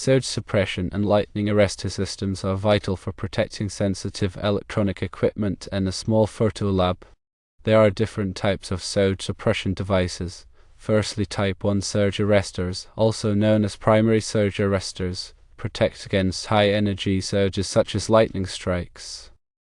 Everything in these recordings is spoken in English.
Surge suppression and lightning arrestor systems are vital for protecting sensitive electronic equipment in a small photo lab. There are different types of surge suppression devices. Firstly, Type 1 surge arresters, also known as primary surge arresters, protect against high-energy surges such as lightning strikes.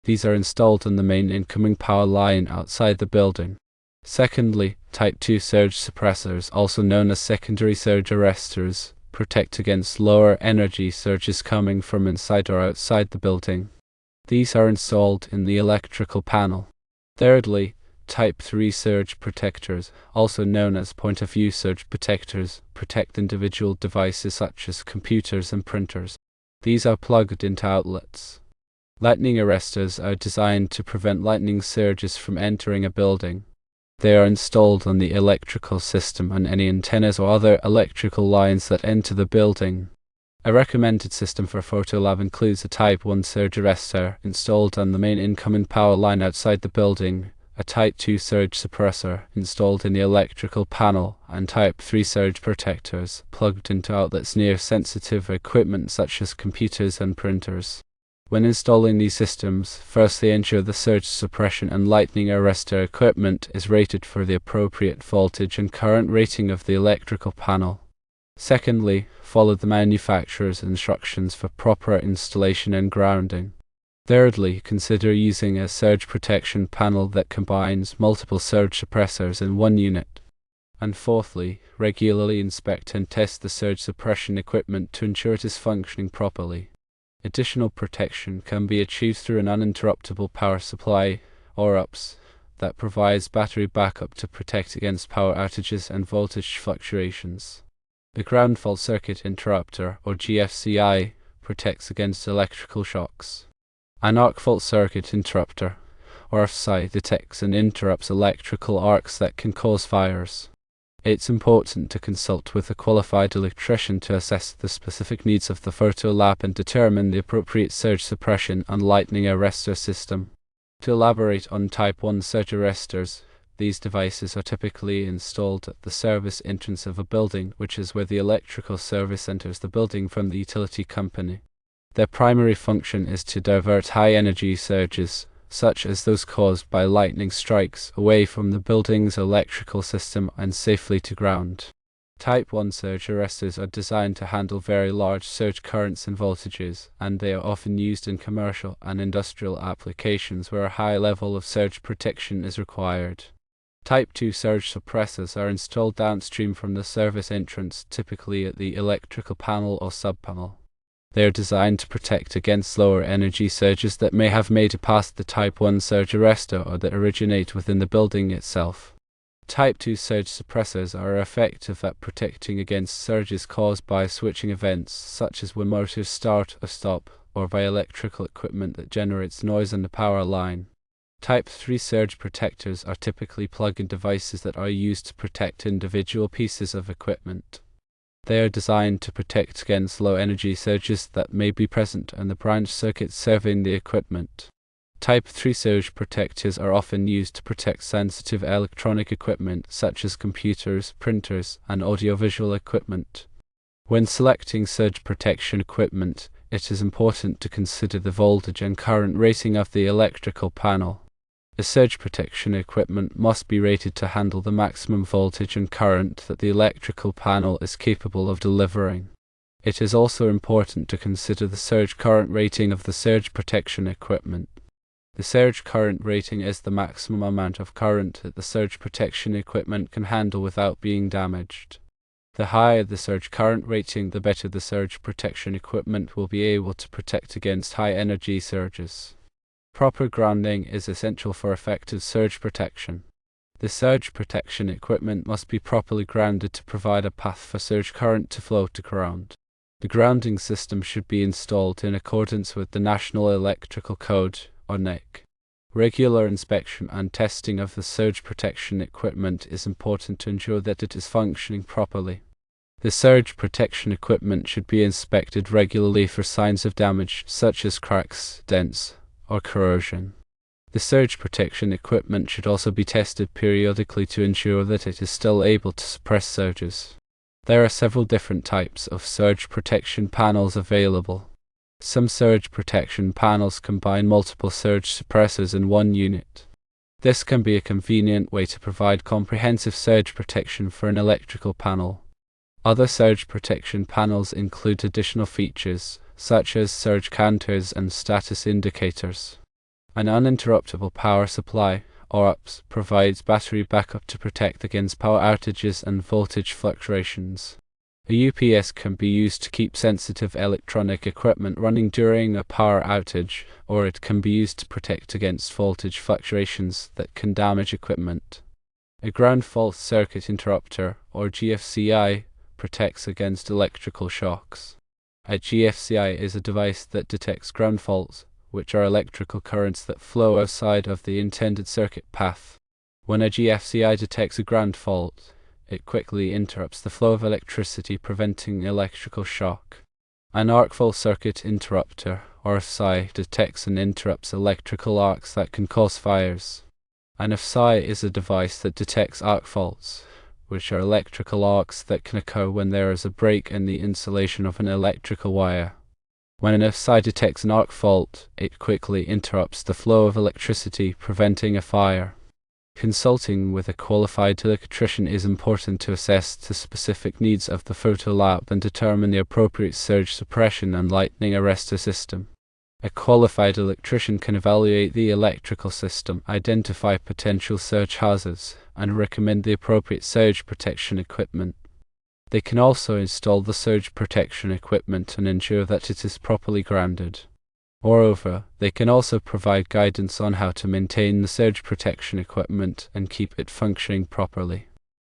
These are installed on the main incoming power line outside the building. Secondly, Type 2 surge suppressors, also known as secondary surge arresters, protect against lower energy surges coming from inside or outside the building. These are installed in the electrical panel. Thirdly, Type 3 surge protectors, also known as point-of-view surge protectors, protect individual devices such as computers and printers. These are plugged into outlets. Lightning arresters are designed to prevent lightning surges from entering a building. They are installed on the electrical system and any antennas or other electrical lines that enter the building. A recommended system for Photolab includes a Type 1 surge arrestor installed on the main incoming power line outside the building, a Type 2 surge suppressor installed in the electrical panel, and Type 3 surge protectors plugged into outlets near sensitive equipment such as computers and printers. When installing these systems, firstly ensure the surge suppression and lightning arrestor equipment is rated for the appropriate voltage and current rating of the electrical panel. Secondly, follow the manufacturer's instructions for proper installation and grounding. Thirdly, consider using a surge protection panel that combines multiple surge suppressors in one unit. And fourthly, regularly inspect and test the surge suppression equipment to ensure it is functioning properly. Additional protection can be achieved through an uninterruptible power supply, or UPS, that provides battery backup to protect against power outages and voltage fluctuations. The ground fault circuit interrupter, or GFCI, protects against electrical shocks. An arc fault circuit interrupter, or AFSI, detects and interrupts electrical arcs that can cause fires. It's important to consult with a qualified electrician to assess the specific needs of the photo lab and determine the appropriate surge suppression and lightning arrestor system. To elaborate on Type 1 surge arresters, these devices are typically installed at the service entrance of a building, which is where the electrical service enters the building from the utility company. Their primary function is to divert high-energy surges, such as those caused by lightning strikes, away from the building's electrical system and safely to ground. Type 1 surge arresters are designed to handle very large surge currents and voltages, and they are often used in commercial and industrial applications where a high level of surge protection is required. Type 2 surge suppressors are installed downstream from the service entrance, typically at the electrical panel or subpanel. They are designed to protect against lower energy surges that may have made it past the Type 1 surge arrestor or that originate within the building itself. Type 2 surge suppressors are effective at protecting against surges caused by switching events, such as when motors start or stop, or by electrical equipment that generates noise on the power line. Type 3 surge protectors are typically plug-in devices that are used to protect individual pieces of equipment. They are designed to protect against low-energy surges that may be present in the branch circuits serving the equipment. Type 3 surge protectors are often used to protect sensitive electronic equipment such as computers, printers, and audiovisual equipment. When selecting surge protection equipment, it is important to consider the voltage and current rating of the electrical panel. The surge protection equipment must be rated to handle the maximum voltage and current that the electrical panel is capable of delivering. It is also important to consider the surge current rating of the surge protection equipment. The surge current rating is the maximum amount of current that the surge protection equipment can handle without being damaged. The higher the surge current rating, the better the surge protection equipment will be able to protect against high energy surges. Proper grounding is essential for effective surge protection. The surge protection equipment must be properly grounded to provide a path for surge current to flow to ground. The grounding system should be installed in accordance with the National Electrical Code, or NEC. Regular inspection and testing of the surge protection equipment is important to ensure that it is functioning properly. The surge protection equipment should be inspected regularly for signs of damage, such as cracks, dents, or corrosion. The surge protection equipment should also be tested periodically to ensure that it is still able to suppress surges. There are several different types of surge protection panels available. Some surge protection panels combine multiple surge suppressors in one unit. This can be a convenient way to provide comprehensive surge protection for an electrical panel. Other surge protection panels include additional features, such as surge counters and status indicators. An uninterruptible power supply, or UPS, provides battery backup to protect against power outages and voltage fluctuations. A UPS can be used to keep sensitive electronic equipment running during a power outage, or it can be used to protect against voltage fluctuations that can damage equipment. A ground fault circuit interrupter, or GFCI, protects against electrical shocks. A GFCI is a device that detects ground faults, which are electrical currents that flow outside of the intended circuit path. When a GFCI detects a ground fault, it quickly interrupts the flow of electricity, preventing electrical shock. An arc fault circuit interrupter, or FSI, detects and interrupts electrical arcs that can cause fires. An FSI is a device that detects arc faults, which are electrical arcs that can occur when there is a break in the insulation of an electrical wire. When an FSI detects an arc fault, it quickly interrupts the flow of electricity, preventing a fire. Consulting with a qualified electrician is important to assess the specific needs of the photo lab and determine the appropriate surge suppression and lightning arrestor system. A qualified electrician can evaluate the electrical system, identify potential surge hazards, and recommend the appropriate surge protection equipment. They can also install the surge protection equipment and ensure that it is properly grounded. Moreover, they can also provide guidance on how to maintain the surge protection equipment and keep it functioning properly.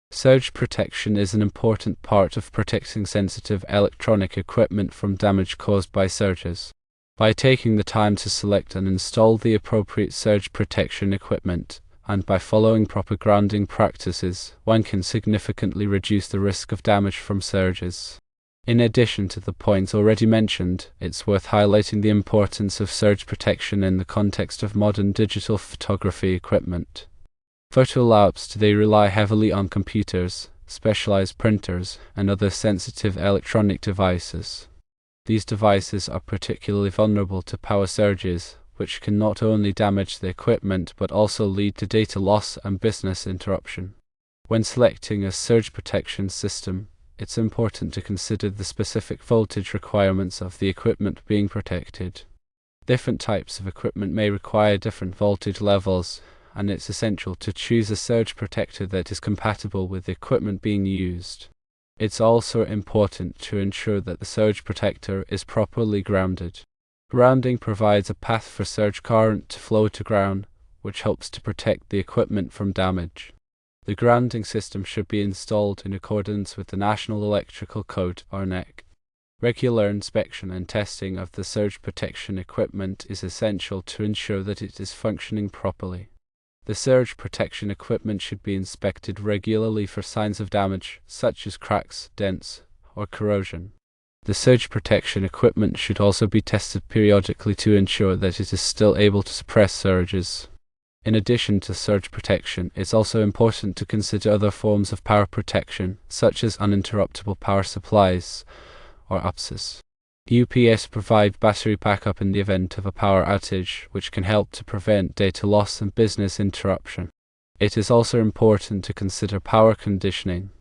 Surge protection is an important part of protecting sensitive electronic equipment from damage caused by surges. By taking the time to select and install the appropriate surge protection equipment, and by following proper grounding practices, one can significantly reduce the risk of damage from surges. In addition to the points already mentioned, it's worth highlighting the importance of surge protection in the context of modern digital photography equipment. Photo labs today rely heavily on computers, specialized printers, and other sensitive electronic devices. These devices are particularly vulnerable to power surges, which can not only damage the equipment but also lead to data loss and business interruption. When selecting a surge protection system, it's important to consider the specific voltage requirements of the equipment being protected. Different types of equipment may require different voltage levels, and it's essential to choose a surge protector that is compatible with the equipment being used. It's also important to ensure that the surge protector is properly grounded. Grounding provides a path for surge current to flow to ground, which helps to protect the equipment from damage. The grounding system should be installed in accordance with the National Electrical Code, or NEC. Regular inspection and testing of the surge protection equipment is essential to ensure that it is functioning properly. The surge protection equipment should be inspected regularly for signs of damage, such as cracks, dents, or corrosion. The surge protection equipment should also be tested periodically to ensure that it is still able to suppress surges. In addition to surge protection, it's also important to consider other forms of power protection, such as uninterruptible power supplies, or UPSs. UPS provide battery backup in the event of a power outage, which can help to prevent data loss and business interruption. It is also important to consider power conditioning.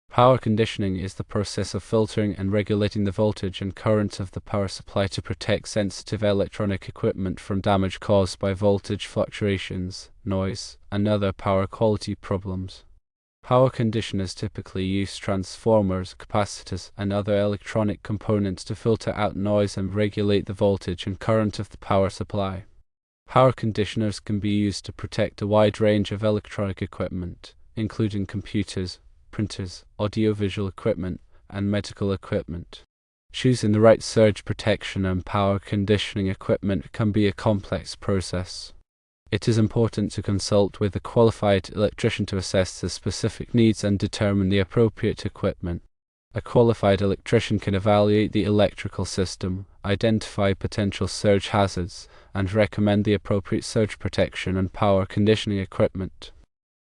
Power conditioning is the process of filtering and regulating the voltage and current of the power supply to protect sensitive electronic equipment from damage caused by voltage fluctuations, noise, and other power quality problems. Power conditioners typically use transformers, capacitors, and other electronic components to filter out noise and regulate the voltage and current of the power supply. Power conditioners can be used to protect a wide range of electronic equipment, including computers, printers, audiovisual equipment, and medical equipment. Choosing the right surge protection and power conditioning equipment can be a complex process. It is important to consult with a qualified electrician to assess the specific needs and determine the appropriate equipment. A qualified electrician can evaluate the electrical system, identify potential surge hazards, and recommend the appropriate surge protection and power conditioning equipment.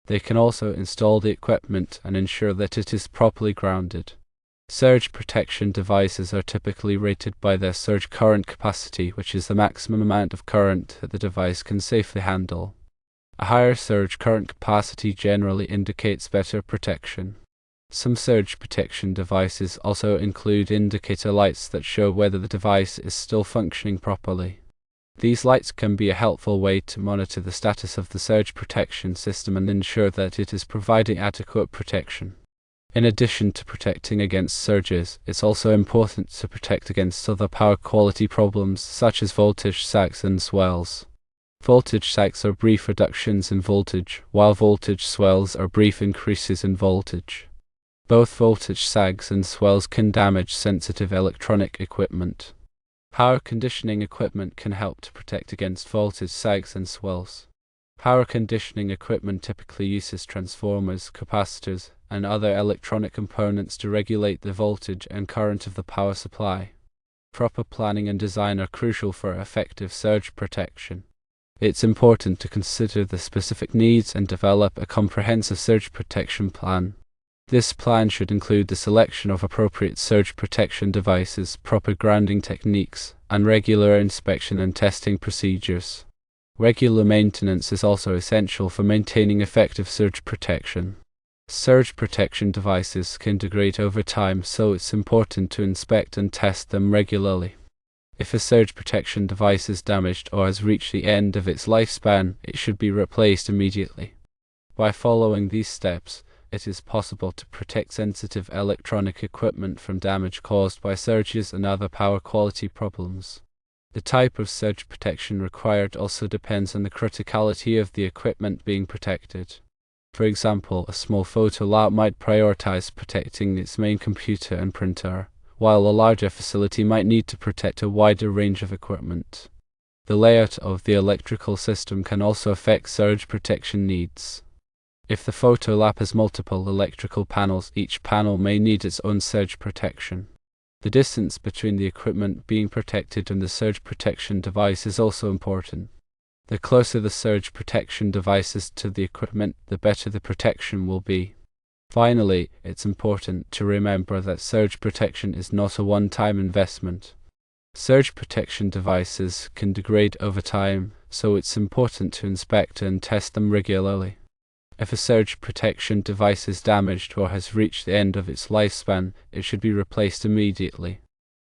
They can also install the equipment and ensure that it is properly grounded. Surge protection devices are typically rated by their surge current capacity, which is the maximum amount of current that the device can safely handle. A higher surge current capacity generally indicates better protection. Some surge protection devices also include indicator lights that show whether the device is still functioning properly. These lights can be a helpful way to monitor the status of the surge protection system and ensure that it is providing adequate protection. In addition to protecting against surges, it's also important to protect against other power quality problems such as voltage sags and swells. Voltage sags are brief reductions in voltage, while voltage swells are brief increases in voltage. Both voltage sags and swells can damage sensitive electronic equipment. Power conditioning equipment can help to protect against voltage sags and swells. Power conditioning equipment typically uses transformers, capacitors, and other electronic components to regulate the voltage and current of the power supply. Proper planning and design are crucial for effective surge protection. It's important to consider the specific needs and develop a comprehensive surge protection plan. This plan should include the selection of appropriate surge protection devices, proper grounding techniques, and regular inspection and testing procedures. Regular maintenance is also essential for maintaining effective surge protection. Surge protection devices can degrade over time, so it's important to inspect and test them regularly. If a surge protection device is damaged or has reached the end of its lifespan, it should be replaced immediately. By following these steps, it is possible to protect sensitive electronic equipment from damage caused by surges and other power quality problems. The type of surge protection required also depends on the criticality of the equipment being protected. For example, a small photo lab might prioritize protecting its main computer and printer, while a larger facility might need to protect a wider range of equipment. The layout of the electrical system can also affect surge protection needs. If the photo lab has multiple electrical panels, each panel may need its own surge protection. The distance between the equipment being protected and the surge protection device is also important. The closer the surge protection device is to the equipment, the better the protection will be. Finally, it's important to remember that surge protection is not a one-time investment. Surge protection devices can degrade over time, so it's important to inspect and test them regularly. If a surge protection device is damaged or has reached the end of its lifespan, it should be replaced immediately.